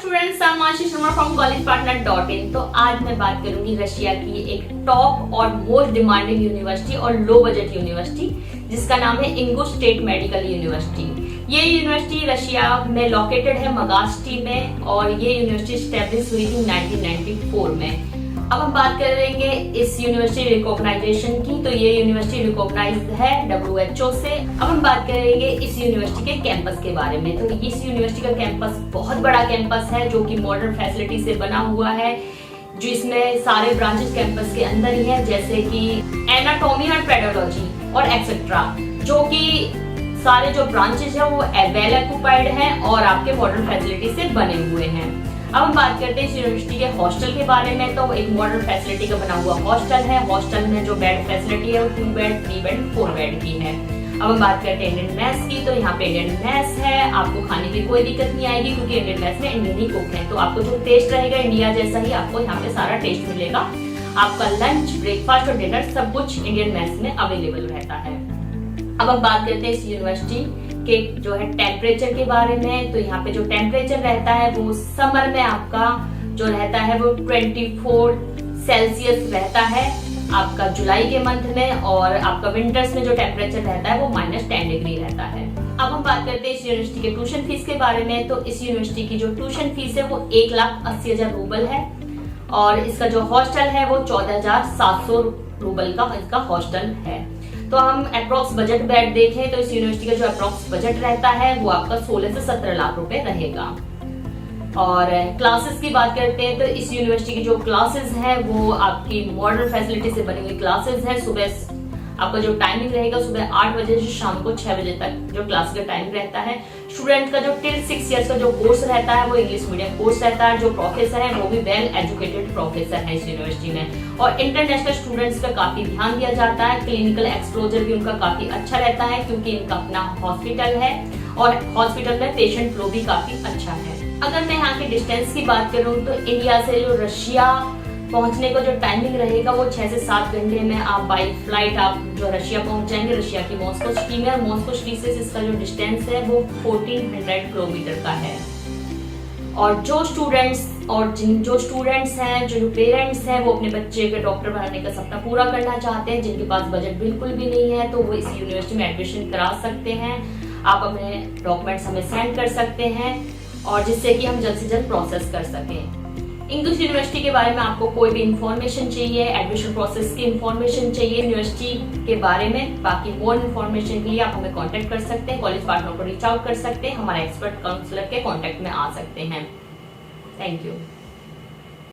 Students, I am Ashish Sharma from collegepartner.in। तो आज मैं बात करूंगी रशिया की एक टॉप और मोस्ट डिमांडिंग यूनिवर्सिटी और लो बजट यूनिवर्सिटी जिसका नाम है इंगुश स्टेट मेडिकल यूनिवर्सिटी। ये यूनिवर्सिटी रशिया में लोकेटेड है मगास्टी में और ये यूनिवर्सिटी स्टैब्लिश हुई थी 1994 में। अब हम बात करेंगे इस यूनिवर्सिटी रिकॉग्नाइजेशन की। तो ये यूनिवर्सिटी रिकॉग्नाइज्ड है WHO से। अब हम बात करेंगे इस यूनिवर्सिटी के कैंपस के बारे में। तो इस यूनिवर्सिटी का कैंपस बहुत बड़ा कैंपस है जो कि मॉडर्न फैसिलिटी से बना हुआ है, जो इसमें सारे ब्रांचेस कैंपस के अंदर ही है, जैसे कि एनाटॉमी और पेडोलॉजी और एक्सेट्रा, जो कि सारे जो ब्रांचेस है वो वेल ऑक्युपाइड हैं और आपके मॉडर्न फैसिलिटी से बने हुए हैं। अब हम बात करते हैं इस यूनिवर्सिटी के हॉस्टल के बारे में। तो एक मॉडर्न फैसिलिटी का बना हुआ हॉस्टल है। हॉस्टल में जो बेड फैसिलिटी है वो 2 बेड, 3 बेड, 4 बेड की है। अब हम बात करते हैं इंडियन मेस की। तो यहाँ पे इंडियन मेस है, आपको खाने की कोई दिक्कत नहीं आएगी क्योंकि इंडियन मेस में इंडियन ही कुक है। तो आपको जो टेस्ट रहेगा इंडिया जैसा ही आपको यहाँ पे सारा टेस्ट मिलेगा। आपका लंच, ब्रेकफास्ट और डिनर सब कुछ इंडियन मेस में अवेलेबल रहता है। अब हम बात करते हैं इस यूनिवर्सिटी के जो है टेम्परेचर के बारे में। तो यहाँ पे जो टेम्परेचर रहता है वो समर में आपका जो रहता है वो 24 सेल्सियस रहता है आपका जुलाई के मंथ में, और आपका विंटर्स में जो टेम्परेचर रहता है वो -10 डिग्री रहता है। अब हम बात करते हैं इस यूनिवर्सिटी के ट्यूशन फीस के बारे में। तो इस यूनिवर्सिटी की जो ट्यूशन फीस है वो 1,80,000 रूबल है और इसका जो हॉस्टल है वो 14,700 रूबल का इसका हॉस्टल है। तो हम अप्रोक्स बजट बेड देखें तो इस यूनिवर्सिटी का जो अप्रोक्स बजट रहता है वो आपका 16 से 17 लाख रुपए रहेगा। और क्लासेस की बात करते हैं तो इस यूनिवर्सिटी की जो क्लासेस हैं वो आपकी मॉडर्न फैसिलिटी से बनी हुई क्लासेस हैं। सुबह आपका जो टाइमिंग रहेगा सुबह 8 बजे से शाम को 6 बजे तक जो क्लास का टाइम रहता है। स्टूडेंट का जो टिल 6 ईयर्स का जो कोर्स रहता है वो इंग्लिश मीडियम कोर्स रहता है। जो प्रोफेसर है वो भी वेल एजुकेटेड प्रोफेसर है इस यूनिवर्सिटी में। और इंटरनेशनल स्टूडेंट्स का काफी ध्यान दिया जाता है। क्लिनिकल एक्सपोजर भी उनका काफी अच्छा रहता है क्योंकि इनका अपना हॉस्पिटल है और हॉस्पिटल में पेशेंट फ्लो भी काफी अच्छा है। अगर मैं यहाँ के डिस्टेंस की बात करूँ तो इंडिया से जो रशिया पहुंचने का जो टाइमिंग रहेगा वो 6 से 7 घंटे में आप बाई फ्लाइट आप जो रशिया पहुंच जाएंगे। रशिया की मॉस्को सिटी में, मॉस्को सिटी से इसका जो डिस्टेंस है वो 1400 किलोमीटर का है। और जो स्टूडेंट्स हैं, जो पेरेंट्स हैं वो अपने बच्चे के डॉक्टर बनाने का सपना पूरा करना चाहते हैं, जिनके पास बजट बिल्कुल भी नहीं है, तो वो इस यूनिवर्सिटी में एडमिशन करा सकते हैं। आप अपने डॉक्यूमेंट्स हमें सेंड कर सकते हैं और जिससे कि हम जल्द से जल्द प्रोसेस कर सकें। इंग्लिश यूनिवर्सिटी के बारे में आपको कोई भी इंफॉर्मेशन चाहिए, एडमिशन प्रोसेस की इंफॉर्मेशन चाहिए यूनिवर्सिटी के बारे में, बाकी मोर इंफॉर्मेशन के लिए आप हमें कांटेक्ट कर सकते हैं, कॉलेज पार्टनर को रीच आउट कर सकते हैं, हमारा एक्सपर्ट काउंसलर के कांटेक्ट में आ सकते हैं। Thank you.